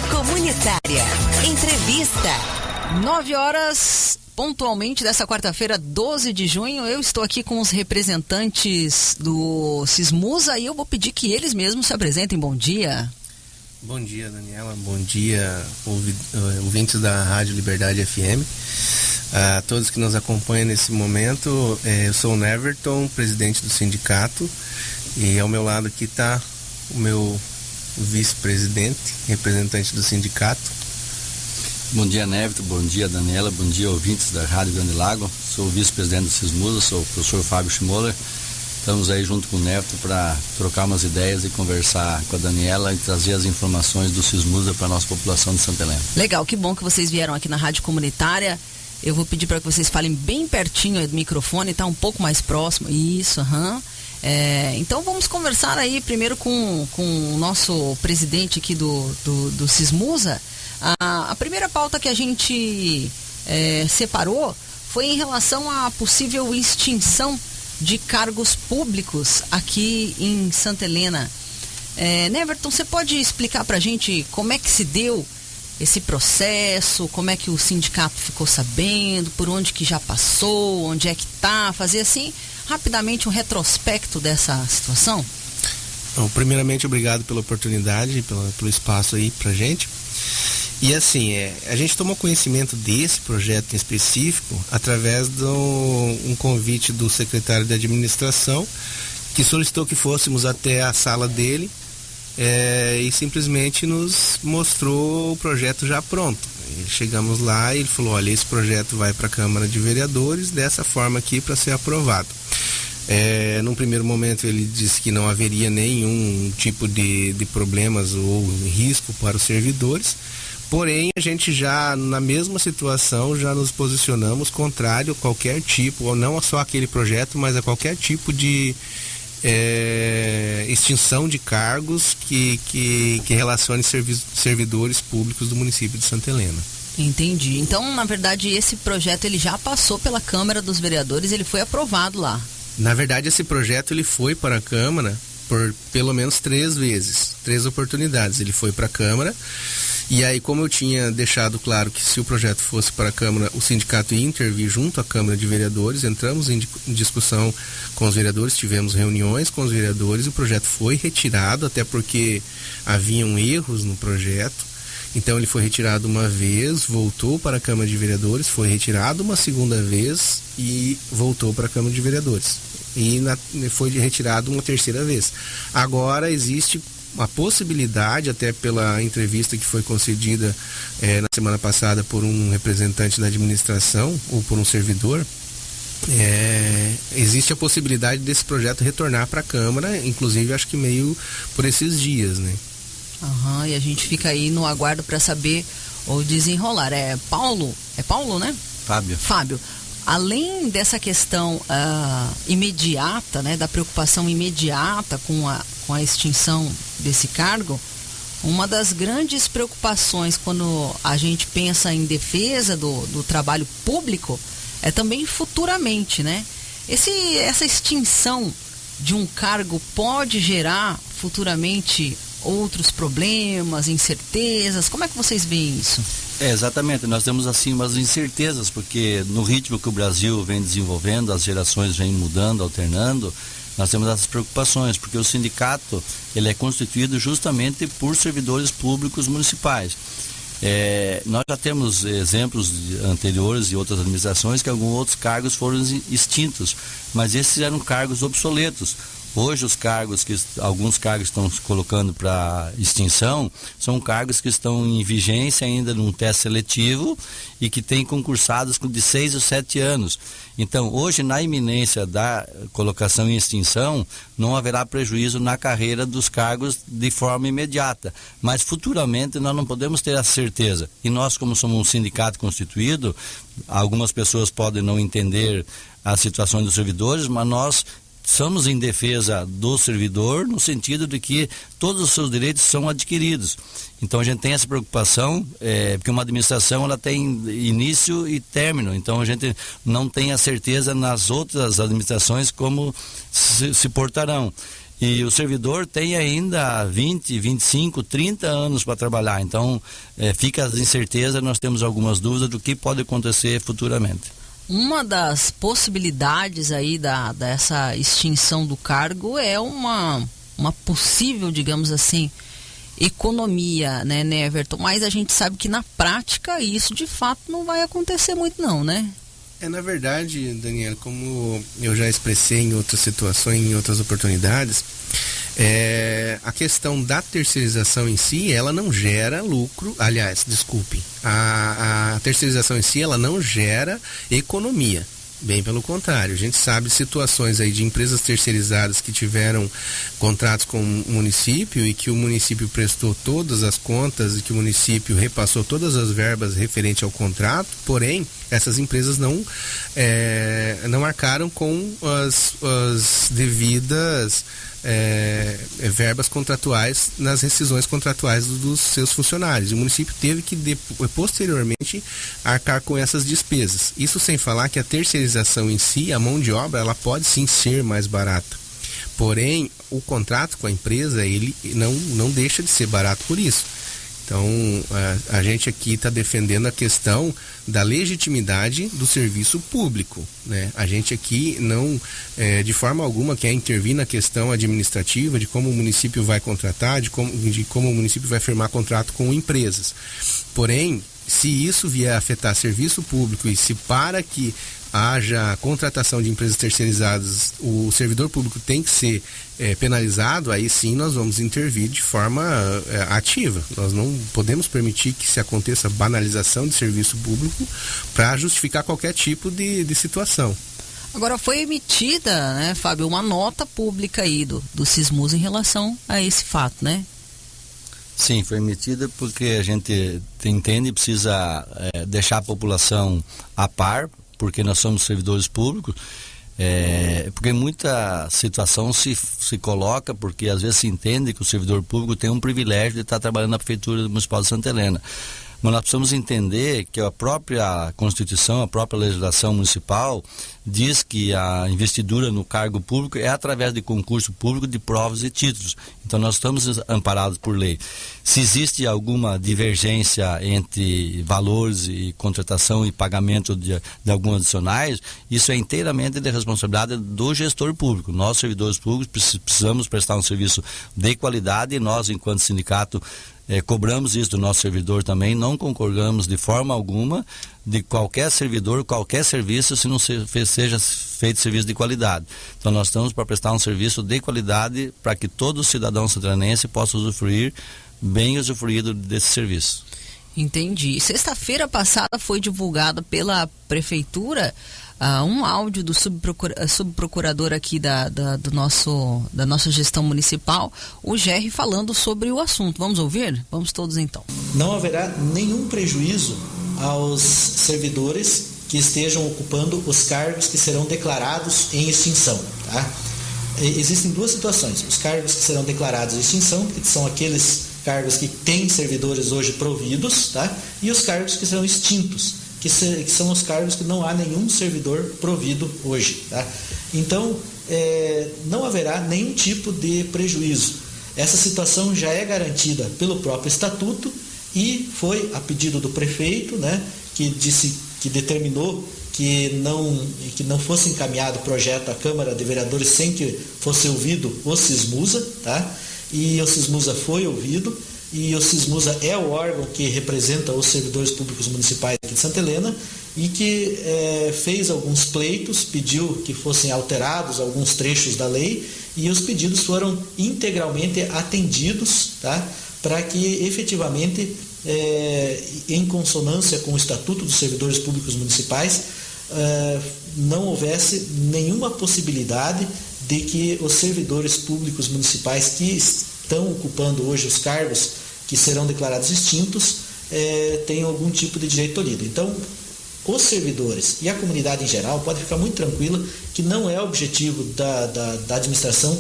Comunitária. Entrevista. 9h, pontualmente, dessa quarta-feira, 12 de junho, eu estou aqui com os representantes do Sismusa e eu vou pedir que eles mesmos se apresentem. Bom dia. Bom dia, Daniela. Bom dia, ouvintes da Rádio Liberdade FM. A todos que nos acompanham nesse momento, eu sou o Neverton, presidente do sindicato, e ao meu lado aqui está o meu vice-presidente, representante do sindicato. Bom dia, Neverton. Bom dia, Daniela. Bom dia, ouvintes da Rádio Grande Lago. Sou o vice-presidente do Sismusa, sou o professor Fábio Schmoller. Estamos aí junto com o Neverton para trocar umas ideias e conversar com a Daniela e trazer as informações do Sismusa para a nossa população de Santa Helena. Legal, que bom que vocês vieram aqui na Rádio Comunitária. Eu vou pedir para que vocês falem bem pertinho do microfone, tá um pouco mais próximo. Isso, então vamos conversar aí primeiro com o nosso presidente aqui do Sismusa. A primeira pauta que a gente separou foi em relação à possível extinção de cargos públicos aqui em Santa Helena. Neverton, você pode explicar para a gente como é que se deu esse processo, como é que o sindicato ficou sabendo, por onde que já passou, onde é que está, fazer assim rapidamente um retrospecto dessa situação? Bom, primeiramente, obrigado pela oportunidade, pelo espaço aí pra gente. E assim, a gente tomou conhecimento desse projeto em específico através de um convite do secretário de administração, que solicitou que fôssemos até a sala dele e simplesmente nos mostrou o projeto já pronto. E chegamos lá e ele falou: olha, esse projeto vai para a Câmara de Vereadores dessa forma aqui para ser aprovado. Num primeiro momento ele disse que não haveria nenhum tipo de problemas ou risco para os servidores. Porém, a gente já, na mesma situação, já nos posicionamos contrário a qualquer tipo, ou não só aquele projeto, mas a qualquer tipo de extinção de cargos que relacione servidores públicos do município de Santa Helena. Entendi. Então, na verdade, esse projeto ele já passou pela Câmara dos Vereadores, ele foi aprovado lá. Na verdade, esse projeto ele foi para a Câmara por pelo menos 3 vezes, 3 oportunidades. Ele foi para a Câmara. E aí, como eu tinha deixado claro que se o projeto fosse para a Câmara, o sindicato ia intervir junto à Câmara de Vereadores, entramos em discussão com os vereadores, tivemos reuniões com os vereadores, o projeto foi retirado, até porque haviam erros no projeto. Então ele foi retirado uma vez, voltou para a Câmara de Vereadores, foi retirado uma segunda vez e voltou para a Câmara de Vereadores. E foi retirado uma terceira vez. Agora existe a possibilidade, até pela entrevista que foi concedida na semana passada por um representante da administração ou por um servidor, existe a possibilidade desse projeto retornar para a Câmara, inclusive acho que meio por esses dias, né? E a gente fica aí no aguardo para saber o desenrolar. Paulo, né? Fábio. Além dessa questão imediata, né, da preocupação imediata com a extinção desse cargo, uma das grandes preocupações quando a gente pensa em defesa do trabalho público é também futuramente, né? Essa extinção de um cargo pode gerar futuramente outros problemas, incertezas. Como é que vocês veem isso? Exatamente, nós temos assim umas incertezas, porque no ritmo que o Brasil vem desenvolvendo, as gerações vêm mudando, alternando, nós temos essas preocupações, porque o sindicato ele é constituído justamente por servidores públicos municipais. Nós já temos exemplos anteriores de outras administrações que alguns outros cargos foram extintos, mas esses eram cargos obsoletos. Hoje alguns cargos estão se colocando para extinção, são cargos que estão em vigência ainda num teste seletivo e que têm concursados de 6 ou 7 anos. Então, hoje, na iminência da colocação em extinção, não haverá prejuízo na carreira dos cargos de forma imediata. Mas futuramente nós não podemos ter a certeza. E nós, como somos um sindicato constituído, algumas pessoas podem não entender a situação dos servidores, mas nós somos em defesa do servidor no sentido de que todos os seus direitos são adquiridos. Então a gente tem essa preocupação, porque uma administração ela tem início e término, então a gente não tem a certeza nas outras administrações como se portarão. E o servidor tem ainda 20, 25, 30 anos para trabalhar. Então, fica as incertezas, nós temos algumas dúvidas do que pode acontecer futuramente. Uma das possibilidades aí dessa extinção do cargo é uma possível, digamos assim, economia, né, Everton? Mas a gente sabe que na prática isso de fato não vai acontecer muito não, né? Na verdade, Daniela, como eu já expressei em outras situações, em outras oportunidades, a questão da terceirização em si, ela não gera lucro, aliás, desculpe, a terceirização em si, ela não gera economia. Bem pelo contrário, a gente sabe situações aí de empresas terceirizadas que tiveram contratos com o município e que o município prestou todas as contas e que o município repassou todas as verbas referente ao contrato, porém essas empresas não arcaram com as devidas verbas contratuais nas rescisões contratuais dos seus funcionários. O município teve que posteriormente arcar com essas despesas. Isso sem falar que a terceirização em si, a mão de obra, ela pode sim ser mais barata. Porém, o contrato com a empresa, ele não deixa de ser barato por isso. Então, a gente aqui está defendendo a questão da legitimidade do serviço público, né? A gente aqui não, de forma alguma, quer intervir na questão administrativa de como o município vai contratar, de como o município vai firmar contrato com empresas. Porém, se isso vier a afetar serviço público e se para que haja contratação de empresas terceirizadas, o servidor público tem que ser penalizado, aí sim nós vamos intervir de forma ativa. Nós não podemos permitir que se aconteça banalização de serviço público para justificar qualquer tipo de situação. Agora foi emitida, né, Fábio, uma nota pública aí do Sismus em relação a esse fato, né? Sim, foi emitida porque a gente entende e precisa deixar a população a par, porque nós somos servidores públicos, porque muita situação se coloca, porque às vezes se entende que o servidor público tem um privilégio de estar trabalhando na Prefeitura Municipal de Santa Helena. Mas nós precisamos entender que a própria Constituição, a própria legislação municipal diz que a investidura no cargo público é através de concurso público de provas e títulos. Então nós estamos amparados por lei. Se existe alguma divergência entre valores e contratação e pagamento de alguns adicionais, isso é inteiramente de responsabilidade do gestor público. Nós, servidores públicos, precisamos prestar um serviço de qualidade e nós, enquanto sindicato, cobramos isso do nosso servidor também, não concordamos de forma alguma de qualquer servidor, qualquer serviço, se não seja feito serviço de qualidade. Então nós estamos para prestar um serviço de qualidade para que todo cidadão santanense possa usufruir desse serviço. Entendi. Sexta-feira passada foi divulgado pela Prefeitura um áudio do subprocurador aqui da nossa gestão municipal, o Gerry, falando sobre o assunto. Vamos ouvir? Vamos todos então. Não haverá nenhum prejuízo aos servidores que estejam ocupando os cargos que serão declarados em extinção, tá? Existem duas situações: os cargos que serão declarados em extinção, que são aqueles cargos que têm servidores hoje providos, tá? E os cargos que serão extintos, que são os cargos que não há nenhum servidor provido hoje, tá? Então, não haverá nenhum tipo de prejuízo. Essa situação já é garantida pelo próprio estatuto e foi a pedido do prefeito, né, que determinou que não fosse encaminhado o projeto à Câmara de Vereadores sem que fosse ouvido o Sismusa, tá? E o Sismusa foi ouvido. E o Sismusa é o órgão que representa os servidores públicos municipais aqui de Santa Helena e que fez alguns pleitos, pediu que fossem alterados alguns trechos da lei e os pedidos foram integralmente atendidos, tá? Para que efetivamente, em consonância com o Estatuto dos Servidores Públicos Municipais, não houvesse nenhuma possibilidade de que os servidores públicos municipais que estão ocupando hoje os cargos que serão declarados extintos tenham algum tipo de direito tolhido. Então, os servidores e a comunidade em geral pode ficar muito tranquila que não é objetivo da administração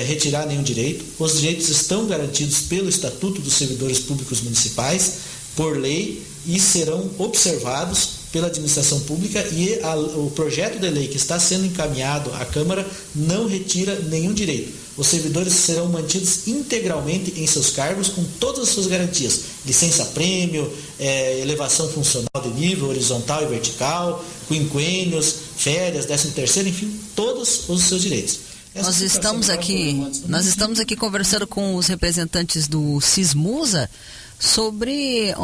retirar nenhum direito. Os direitos estão garantidos pelo Estatuto dos Servidores Públicos Municipais, por lei, e serão observados pela administração pública, e o projeto de lei que está sendo encaminhado à Câmara não retira nenhum direito. os servidores serão mantidos integralmente em seus cargos com todas as suas garantias, licença-prêmio, elevação funcional de nível horizontal e vertical, quinquênios, férias, 13º, enfim, todos os seus direitos. Nós estamos aqui conversando com os representantes do Sismusa sobre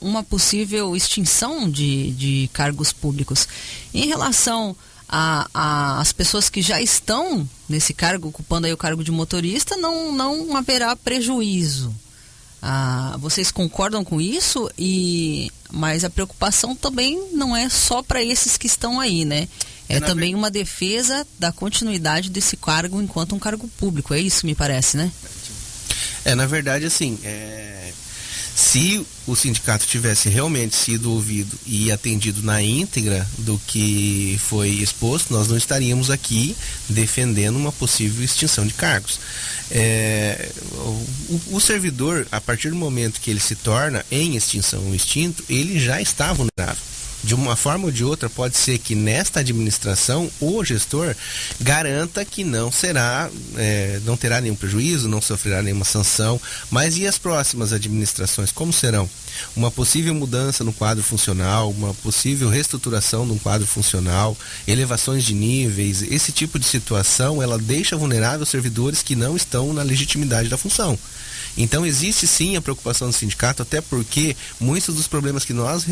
uma possível extinção de cargos públicos. Em relação às pessoas que já estão nesse cargo, ocupando aí o cargo de motorista, não haverá prejuízo. Vocês concordam com isso? Mas a preocupação também não é só para esses que estão aí, né? É também uma defesa da continuidade desse cargo enquanto um cargo público. É isso, me parece, né? Na verdade, assim, se o sindicato tivesse realmente sido ouvido e atendido na íntegra do que foi exposto, nós não estaríamos aqui defendendo uma possível extinção de cargos. O servidor, a partir do momento que ele se torna em extinção ou extinto, ele já está vulnerável. De uma forma ou de outra, pode ser que nesta administração o gestor garanta que não terá nenhum prejuízo, não sofrerá nenhuma sanção. Mas e as próximas administrações, como serão? Uma possível mudança no quadro funcional, uma possível reestruturação de um quadro funcional, elevações de níveis, esse tipo de situação, ela deixa vulnerável servidores que não estão na legitimidade da função. Então existe sim a preocupação do sindicato, até porque muitos dos problemas que nós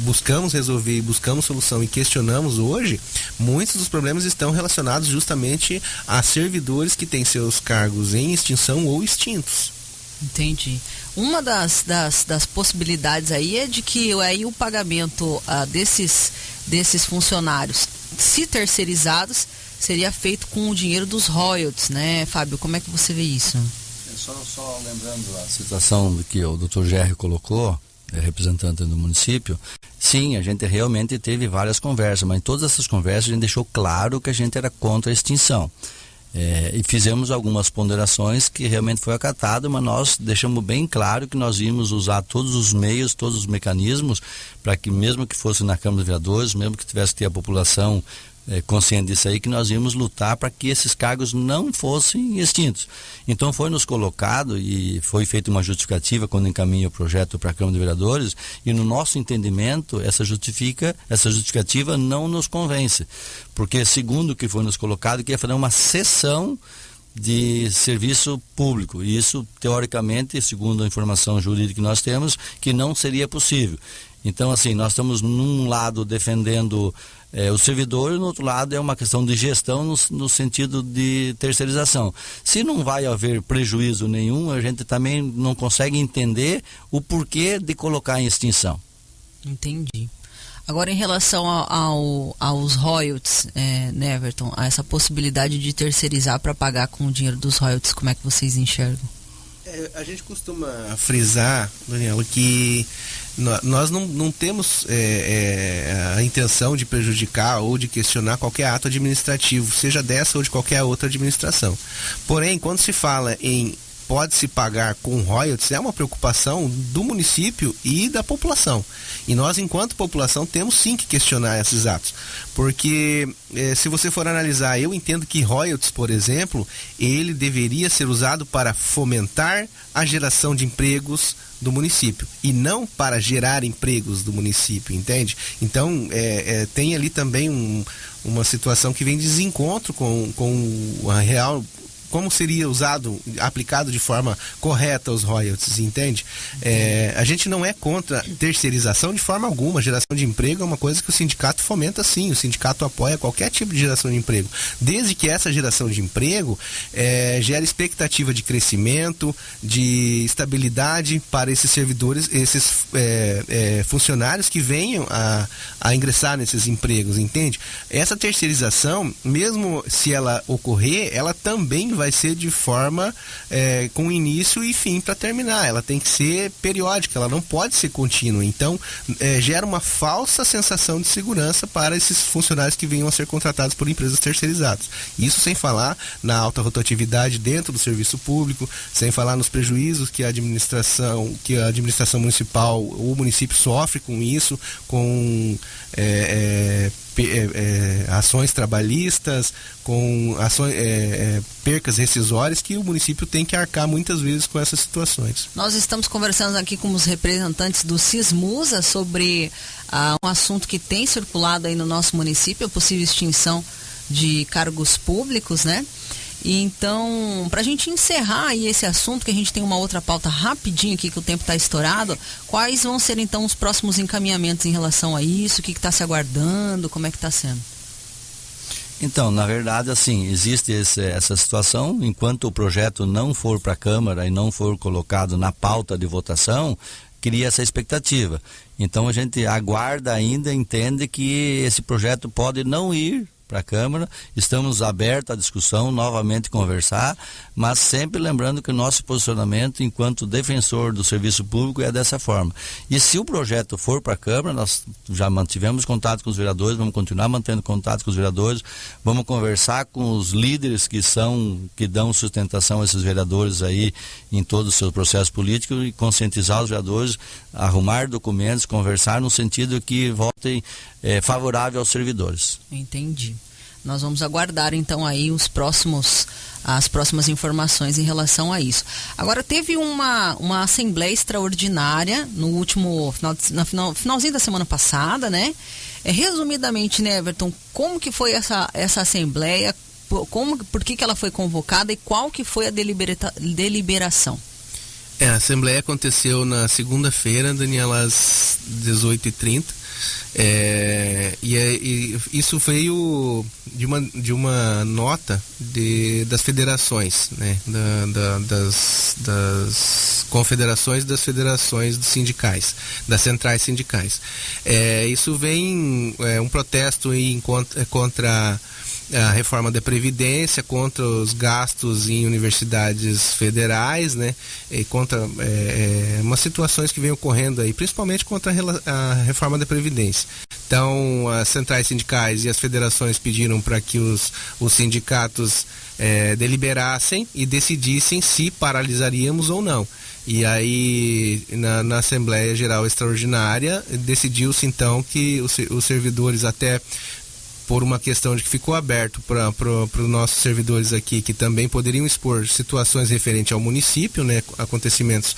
buscamos resolver e buscamos solução e questionamos hoje, muitos dos problemas estão relacionados justamente a servidores que têm seus cargos em extinção ou extintos. Entendi. Uma das possibilidades aí é de que aí o pagamento desses funcionários, se terceirizados, seria feito com o dinheiro dos royalties, né, Fábio? Como é que você vê isso? Só lembrando a situação que o Dr. Gerry colocou, representante do município, sim, a gente realmente teve várias conversas, mas em todas essas conversas a gente deixou claro que a gente era contra a extinção. E fizemos algumas ponderações que realmente foi acatado, mas nós deixamos bem claro que nós íamos usar todos os meios, todos os mecanismos, para que mesmo que fosse na Câmara de Vereadores, mesmo que tivesse que ter a população consciente disso aí, que nós íamos lutar para que esses cargos não fossem extintos. Então foi nos colocado e foi feita uma justificativa quando encaminha o projeto para a Câmara de Vereadores, e no nosso entendimento essa justificativa não nos convence, porque segundo o que foi nos colocado, que ia fazer uma cessão de serviço público, e isso teoricamente, segundo a informação jurídica que nós temos, que não seria possível. Então, assim, nós estamos num lado defendendo o servidor e no outro lado é uma questão de gestão no sentido de terceirização. Se não vai haver prejuízo nenhum, a gente também não consegue entender o porquê de colocar em extinção. Entendi. Agora, em relação aos royalties, né, Everton, a essa possibilidade de terceirizar para pagar com o dinheiro dos royalties, como é que vocês enxergam? A gente costuma frisar, Daniela, que nós não temos a intenção de prejudicar ou de questionar qualquer ato administrativo, seja dessa ou de qualquer outra administração. Porém, quando se fala em pode-se pagar com royalties, é uma preocupação do município e da população. E nós, enquanto população, temos sim que questionar esses atos. Porque, se você for analisar, eu entendo que royalties, por exemplo, ele deveria ser usado para fomentar a geração de empregos do município e não para gerar empregos do município, entende? Então, tem ali também uma situação que vem de desencontro com a real, como seria aplicado de forma correta os royalties, entende? A gente não é contra terceirização de forma alguma. Geração de emprego é uma coisa que o sindicato fomenta sim, o sindicato apoia qualquer tipo de geração de emprego, desde que essa geração de emprego gere expectativa de crescimento, de estabilidade para esses servidores, esses funcionários que venham a ingressar nesses empregos, entende? Essa terceirização, mesmo se ela ocorrer, ela também vai ser de forma com início e fim para terminar. Ela tem que ser periódica, ela não pode ser contínua. Então, gera uma falsa sensação de segurança para esses funcionários que venham a ser contratados por empresas terceirizadas. Isso sem falar na alta rotatividade dentro do serviço público, sem falar nos prejuízos que a administração municipal ou o município sofre com isso, com ações trabalhistas, com ações, percas rescisórias, que o município tem que arcar muitas vezes com essas situações. Nós estamos conversando aqui com os representantes do Sismusa sobre um assunto que tem circulado aí no nosso município, a possível extinção de cargos públicos, né? E então, para a gente encerrar aí esse assunto, que a gente tem uma outra pauta rapidinho aqui, que o tempo está estourado, quais vão ser então os próximos encaminhamentos em relação a isso? O que está se aguardando? Como é que está sendo? Então, na verdade, assim, existe essa situação, enquanto o projeto não for para a Câmara e não for colocado na pauta de votação, cria essa expectativa. Então a gente aguarda ainda, entende que esse projeto pode não ir para a Câmara, estamos abertos à discussão, novamente conversar, mas sempre lembrando que o nosso posicionamento enquanto defensor do serviço público é dessa forma. E se o projeto for para a Câmara, nós já mantivemos contato com os vereadores, vamos continuar mantendo contato com os vereadores, vamos conversar com os líderes que dão sustentação a esses vereadores aí em todo o seu processo político e conscientizar os vereadores, arrumar documentos, conversar no sentido que votem favorável aos servidores. Entendi. Nós vamos aguardar então aí as próximas informações em relação a isso. Agora, teve uma assembleia extraordinária no último finalzinho da semana passada, né? Resumidamente, né, Everton, como que foi essa assembleia, por que ela foi convocada e qual que foi a deliberação? A assembleia aconteceu na segunda-feira, Daniela, às 18h30. Isso veio de uma nota das federações, né? Das confederações, das federações sindicais, das centrais sindicais. Isso vem um protesto contra a reforma da Previdência, contra os gastos em universidades federais, né? E contra umas situações que vêm ocorrendo aí, principalmente contra a reforma da Previdência. Então, as centrais sindicais e as federações pediram para que os sindicatos deliberassem e decidissem se paralisaríamos ou não. E aí, na Assembleia Geral Extraordinária, decidiu-se então que os servidores, até por uma questão de que ficou aberto para os nossos servidores aqui, que também poderiam expor situações referentes ao município, né, acontecimentos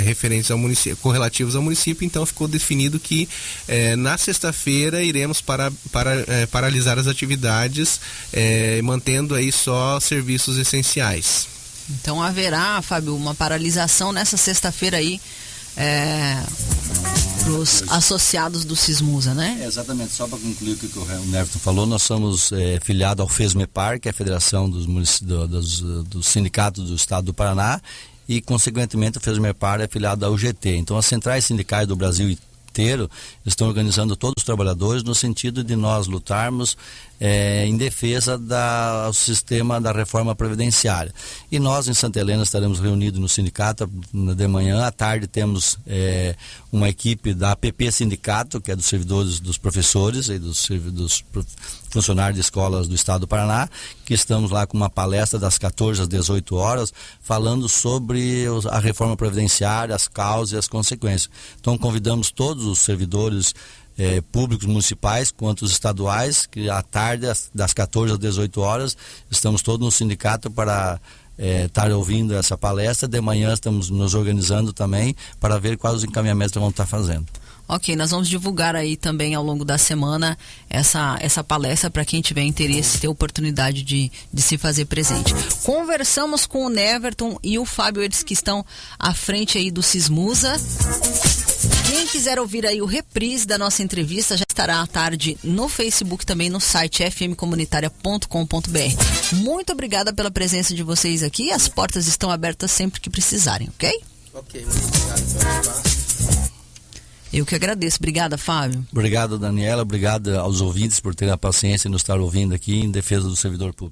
referentes ao município, correlativos ao município. Então ficou definido que na sexta-feira iremos paralisar as atividades, mantendo aí só serviços essenciais. Então haverá, Fábio, uma paralisação nessa sexta-feira aí para os associados do Sismusa, né? Exatamente, só para concluir o que o Everton falou, nós somos filiados ao FESMEPAR, que é a Federação dos Sindicatos do Estado do Paraná, e consequentemente o FESMEPAR é filiado à UGT. Então as centrais sindicais do Brasil inteiro estão organizando todos os trabalhadores no sentido de nós lutarmos em defesa do sistema da reforma previdenciária. E nós em Santa Helena estaremos reunidos no sindicato de manhã. À tarde temos uma equipe da APP Sindicato, que é dos servidores, dos professores e dos funcionários de escolas do Estado do Paraná, que estamos lá com uma palestra das 14 às 18 horas, falando sobre a reforma previdenciária, as causas e as consequências. Então convidamos todos os servidores públicos municipais quanto os estaduais, que à tarde, das 14 às 18 horas, estamos todos no sindicato para estar ouvindo essa palestra. De manhã estamos nos organizando também para ver quais os encaminhamentos que vamos estar fazendo. Ok, nós vamos divulgar aí também ao longo da semana essa palestra para quem tiver interesse, ter oportunidade de se fazer presente. Conversamos com o Neverton e o Fábio, eles que estão à frente aí do Sismusa. Quem quiser ouvir aí o reprise da nossa entrevista já estará à tarde no Facebook, também no site fmcomunitaria.com.br. Muito obrigada pela presença de vocês aqui. As portas estão abertas sempre que precisarem, ok? Ok, muito obrigado pelo espaço. Eu que agradeço. Obrigada, Fábio. Obrigado, Daniela. Obrigado aos ouvintes por terem a paciência de nos estar ouvindo aqui em defesa do servidor público.